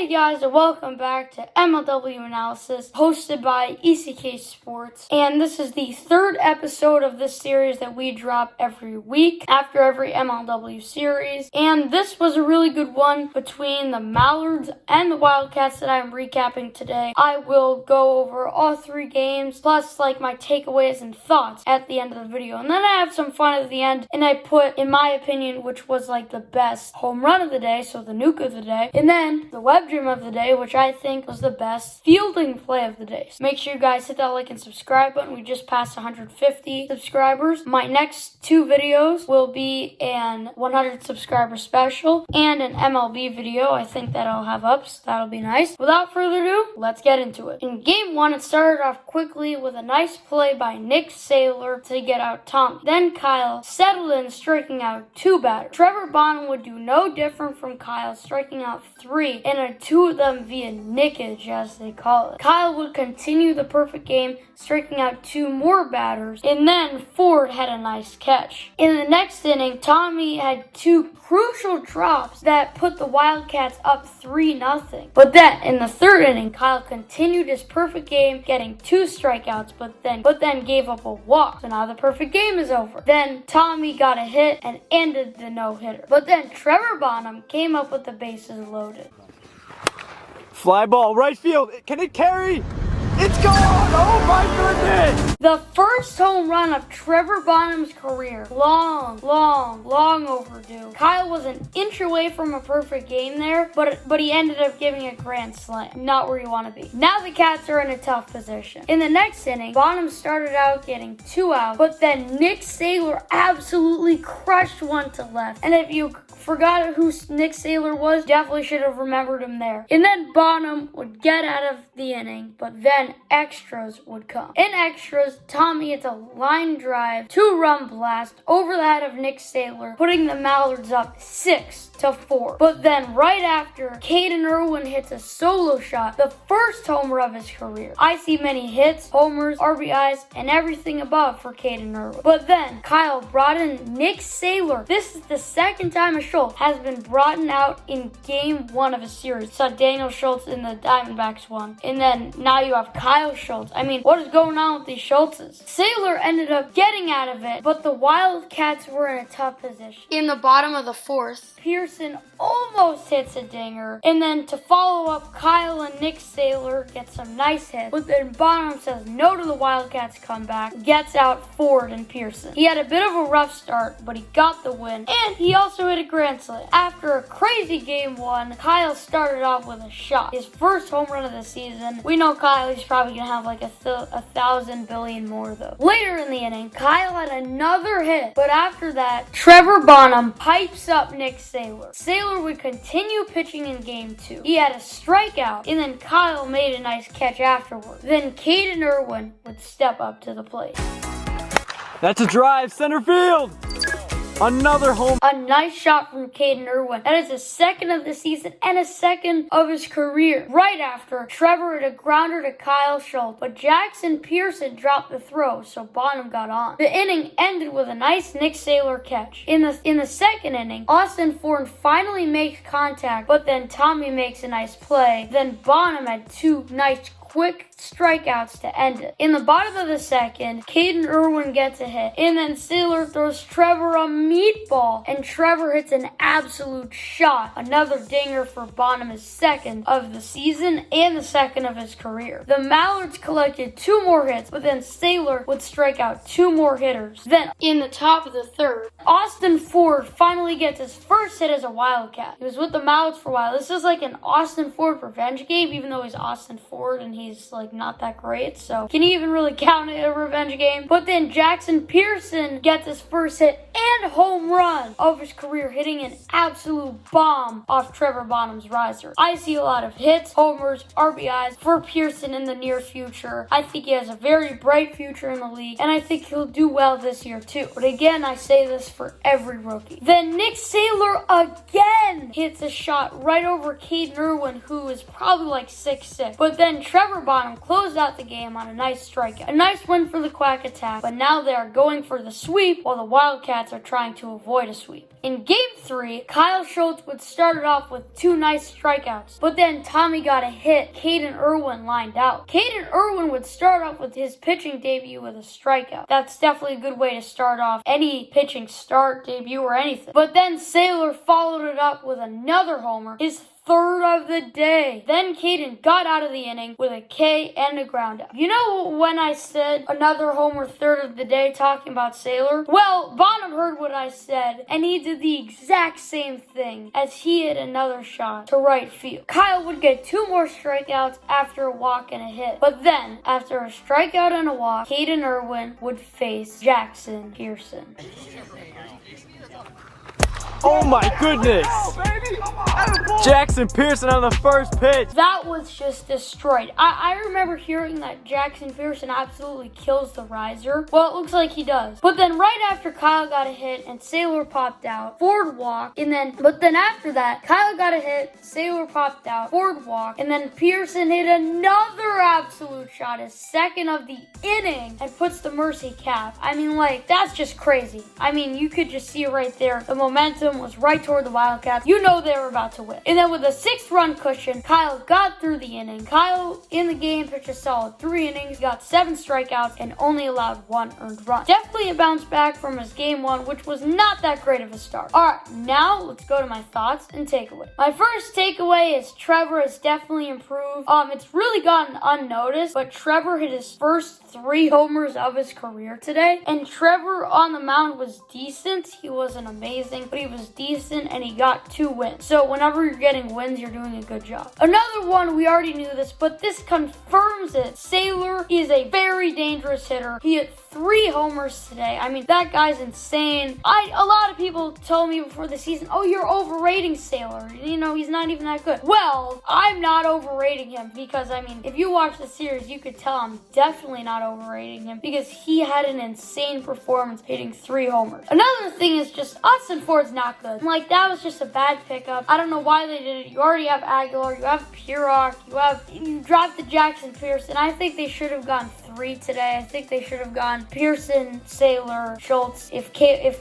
guys, and welcome back to MLW Analysis, hosted by ECK Sports. And this is the third episode of this series that we drop every week after every MLW series. And this was a really good one between the Mallards and the Wildcats that I'm recapping today. I will go over all three games, plus like my takeaways and thoughts at the end of the video. And then I have some fun at the end, and I put, in my opinion, which was like the best home run of the day, so the nuke of the day, and then the web dream of the day, which I think was the best fielding play of the day. So make sure you guys hit that like and subscribe button. We just passed 150 subscribers. My next two videos will be an 100 subscriber special and an MLB video. I think that I'll have up, so that'll be nice. Without further ado, let's get into it. In game one, it started off quickly with a nice play by Nick Saylor to get out Tommy. Then Kyle settled in, striking out two batters. Trevor Bonham would do no different from Kyle, striking out three, and two of them via nickage, as they call it. Kyle would continue the perfect game, striking out two more batters, and then Ford had a nice catch. In the next inning, Tommy had two crucial drops that put the Wildcats up 3-0. But then, in the third inning, Kyle continued his perfect game, getting two strikeouts, but then gave up a walk. So now the perfect game is over. Then Tommy got a hit and ended the no-hitter. But then Trevor Bonham came up with the bases loaded. Fly ball, right field. Can it carry? It's gone! Oh my goodness! The first home run of Trevor Bonham's career. Long overdue. Kyle was an inch away from a perfect game there, but he ended up giving a grand slam. Not where you want to be. Now the Cats are in a tough position. In the next inning, Bonham started out getting 2 outs, but then Nick Saylor absolutely crushed one to left. And if you forgot who Nick Saylor was, definitely should have remembered him there. And then Bonham would get out of the inning, but then extras would come. In extras, Tommy hits a line drive, 2-run blast over the head of Nick Saylor, putting the Mallards up 6-4. But then right after, Caden Irwin hits a solo shot, the first homer of his career. I see many hits, homers, RBIs, and everything above for Caden Irwin. But then Kyle brought in Nick Saylor. This is the second time a Schultz has been brought out in game one of a series. Saw Daniel Schultz in the Diamondbacks one. And then now you have Kyle Schultz. I mean, what is going on with these Schultzes? Saylor ended up getting out of it, but the Wildcats were in a tough position. In the bottom of the fourth, Pearson almost hits a dinger. And then to follow up, Kyle and Nick Saylor get some nice hits. But then Bonham says no to the Wildcats comeback, gets out Ford and Pearson. He had a bit of a rough start, but he got the win. And he also hit a grand slam. After a crazy game one, Kyle started off with a shot. His first home run of the season. We know Kyle, he's probably going to have like a 1,000 billion more though. Later in the inning, Kyle had another hit. But after that, Trevor Bonham pipes up Nick Saylor. Saylor would continue pitching in game two. He had a strikeout, and then Kyle made a nice catch afterward. Then Caden Irwin would step up to the plate. That's a drive, center field! Another home. A nice shot from Caden Irwin. That is his second of the season and a second of his career. Right after, Trevor had a grounder to Kyle Schultz, but Jaxen Pearson dropped the throw, so Bonham got on. The inning ended with a nice Nick Saylor catch. In the second inning, Austin Ford finally makes contact, but then Tommy makes a nice play. Then Bonham had two nice quick strikeouts to end it. In the bottom of the second, Caden Irwin gets a hit, and then Saylor throws Trevor a meatball, and Trevor hits an absolute shot. Another dinger for Bonham, his second of the season and the second of his career. The Mallards collected two more hits, but then Saylor would strike out two more hitters. Then, in the top of the third, Austin Ford finally gets his first hit as a Wildcat. He was with the Mallards for a while. This is like an Austin Ford revenge game, even though he's Austin Ford and he's like not that great, so can you even really count it a revenge game? But then Jaxen Pearson gets his first hit and home run of his career, hitting an absolute bomb off Trevor Bonham's riser. I see a lot of hits, homers, RBIs for Pearson in the near future. I think he has a very bright future in the league, and I think he'll do well this year too. But again, I say this for every rookie. Then Nick Saylor again hits a shot right over Caden Irwin, who is probably like 6'6". But then Trevor Trevor Bonham closed out the game on a nice strikeout. A nice win for the Quack attack, but now they are going for the sweep while the Wildcats are trying to avoid a sweep. In Game 3, Kyle Schultz would start it off with 2 nice strikeouts, but then Tommy got a hit. Caden Irwin lined out. Caden Irwin would start off with his pitching debut with a strikeout. That's definitely a good way to start off any pitching start, debut, or anything. But then Saylor followed it up with another homer, his 3rd of the day. Then Caden got out of the inning with a K and a ground out. You know when I said another homer 3rd of the day talking about Saylor? Well, Bonham heard what I said, and he did the exact same thing as he hit another shot to right field. Kyle would get 2 more strikeouts after a walk and a hit. But then, after a strikeout and a walk, Caden Irwin would face Jaxen Pearson. Oh my goodness! Jaxen Pearson on the first pitch. That was just destroyed. I remember hearing that Jaxen Pearson absolutely kills the riser. Well, it looks like he does. But then right after Kyle got a hit and Saylor popped out, Ford walked, but then after that, Kyle got a hit, Saylor popped out, Ford walked, and then Pearson hit another absolute shot, his 2nd of the inning, and puts the mercy cap. I mean, like, that's just crazy. I mean, you could just see it right there. The momentum was right toward the Wildcats. You know they were about to win. And then with a 6th-run cushion, Kyle got through the inning. Kyle, in the game, pitched a solid 3 innings, got 7 strikeouts, and only allowed 1 earned run. Definitely a bounce back from his Game 1, which was not that great of a start. Alright, now let's go to my thoughts and takeaway. My first takeaway is Trevor has definitely improved. It's really gotten unnoticed, but Trevor hit his first 3 homers of his career today. And Trevor on the mound was decent. He wasn't amazing, but he was decent, and he got 2 wins. So whenever you're getting wins, you're doing a good job. Another one, we already knew this, but this confirms it. Saylor is a very dangerous hitter. He hit 3 homers today. I mean, that guy's insane. A lot of people told me before the season, oh, you're overrating Saylor. You know, he's not even that good. Well, I'm not overrating him because, I mean, if you watch the series, you could tell I'm definitely not overrating him because he had an insane performance hitting 3 homers. Another thing is just Austin Ford's not good. Like, that was just a bad pickup. I don't know why they did it. You already have Aguilar, you have Purock, you dropped the Jaxen Pearson. I think they should have gone 3 today. I think they should have gone Pearson, Saylor, Schultz if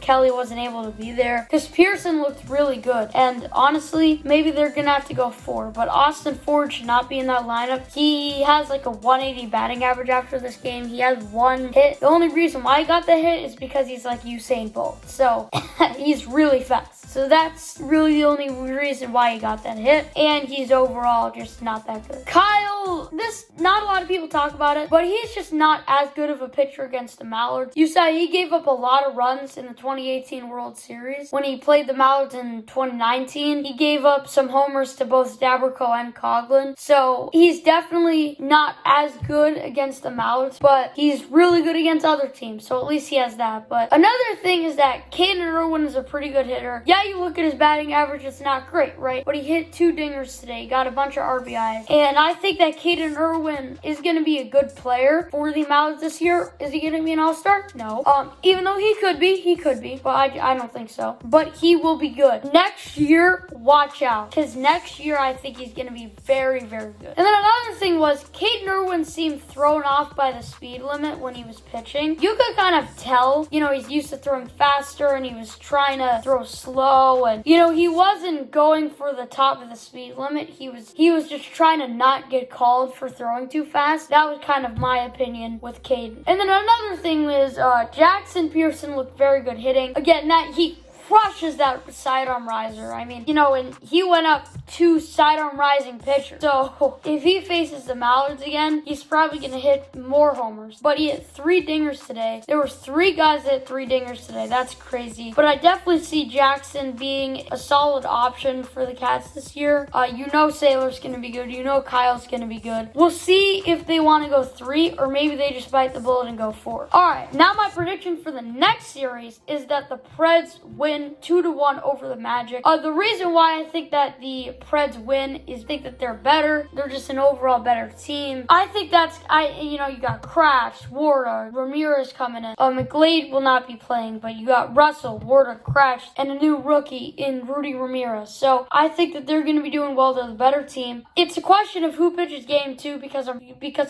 Kelly wasn't able to be there. Because Pearson looked really good. And honestly, maybe they're going to have to go 4. But Austin Ford should not be in that lineup. He has like a 180 batting average after this game. He has 1 hit. The only reason why he got the hit is because he's like Usain Bolt. So he's really fast. So that's really the only reason why he got that hit. And he's overall just not that good. Kyle, not a lot of people talk about it, but he's just not as good of a pitcher against the Mallards. You saw he gave up a lot of runs in the 2018 World Series. When he played the Mallards in 2019, he gave up some homers to both Davenport and Coughlin. So he's definitely not as good against the Mallards, but he's really good against other teams. So at least he has that. But another thing is that Caden Irwin is a pretty good hitter. Yeah, you look at his batting average, it's not great, right? But he hit 2 dingers today, got a bunch of RBIs. And I think that Caden Irwin is going to be a good player for the Mallards this year. Is he going to be an all-star? No. Even though he could be, but I don't think so. But he will be good. Next year, watch out. Because next year, I think he's going to be very, very good. And then another thing was, Caden Irwin seemed thrown off by the speed limit when he was pitching. You could kind of tell, he's used to throwing faster and he was trying to throw slow. And, he wasn't going for the top of the speed limit. He was just trying to not get called for throwing too fast. That was kind of my opinion with Caden. And then another thing was Jaxen Pearson looked very good hitting. Again, that he crushes that sidearm riser. I mean, and he went up 2 sidearm rising pitchers. So if he faces the Mallards again, he's probably going to hit more homers. But he hit 3 dingers today. There was 3 guys that hit 3 dingers today. That's crazy. But I definitely see Jaxen being a solid option for the Cats this year. Saylor's going to be good. Kyle's going to be good. We'll see if they want to go 3 or maybe they just bite the bullet and go 4. All right, now my prediction for the next series is that the Preds win 2-1 over the Magic. The reason why I think that the Preds win is think that they're better. They're just an overall better team. I think that's, you got Kraft, Warda, Ramirez coming in. McGlade will not be playing, but you got Russell, Warda, Kraft, and a new rookie in Rudy Ramirez. So I think that they're going to be doing well. They're the better team. It's a question of who pitches game 2 because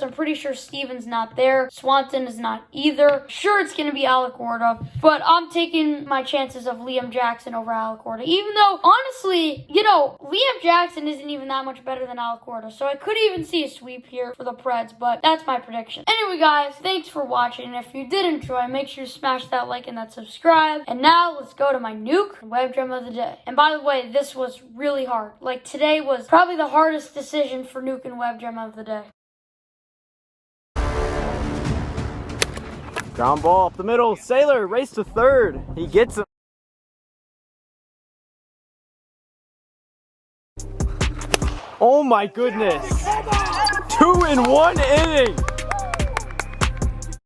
I'm pretty sure Steven's not there. Swanson is not either. Sure, it's going to be Alec Warda, but I'm taking my chances of Liam Jaxen over Alec Warda, even though, honestly, Liam Jaxen isn't even that much better than Alec Warda, so I could even see a sweep here for the Preds, but that's my prediction. Anyway, guys, thanks for watching. If you did enjoy, make sure to smash that like and that subscribe. And now, let's go to my nuke and web gem of the day. And by the way, this was really hard. Like, today was probably the hardest decision for nuke and web gem of the day. Ground ball up the middle. Saylor, race to third. He gets him. Oh my goodness. 2 in 1 inning.